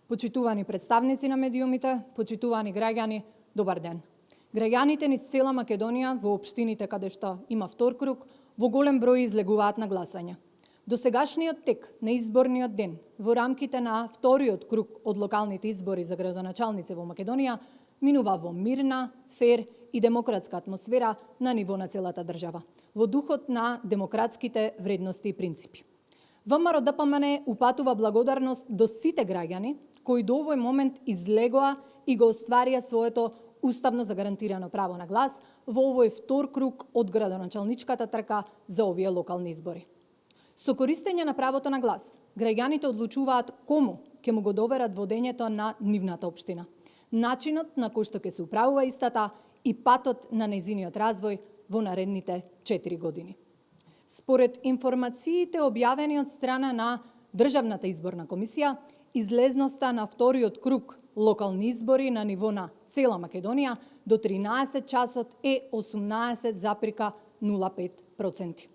Почитувани представници на медиумите, почитувани граѓани, добар ден. Граѓаните низ цела Македонија во општините каде што има втор круг, во голем број излегуваат на гласање. Досегашниот тек на изборниот ден во рамките на вториот круг од локалните избори за градоначалници во Македонија минува во мирна, фер и демократска атмосфера на ниво на целата држава, во духот на демократските вредности и принципи. ВМРО-ДПМНЕ упатува благодарност до сите граѓани кои до овој момент излегоа и го остварија своето уставно загарантирано право на глас во овој втор круг од градоначалничката трка за овие локални избори. Со користење на правото на глас, граѓаните одлучуваат кому ќе му го доверат водењето на нивната општина, начинот на кој што ќе се управува истата и патот на нејзиниот развој во наредните 4 години. Според информациите објавени од страна на Државната изборна комисија, излезноста на вториот круг локални избори на ниво на цела Македонија до 13 часот е 18,05%.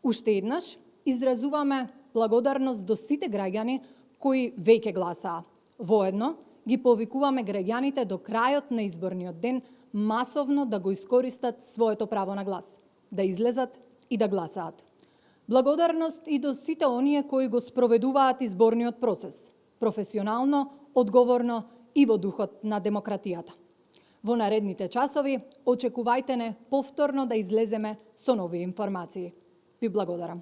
Уште еднаш изразуваме благодарност до сите граѓани кои веќе гласаа. Воедно ги повикуваме граѓаните до крајот на изборниот ден масовно да го искористат своето право на глас, да излезат и да гласаат. Благодарност и до сите оние кои го спроведуваат изборниот процес, професионално, одговорно и во духот на демократијата. Во наредните часови очекувајте не повторно да излеземе со нови информации. Ви благодарам.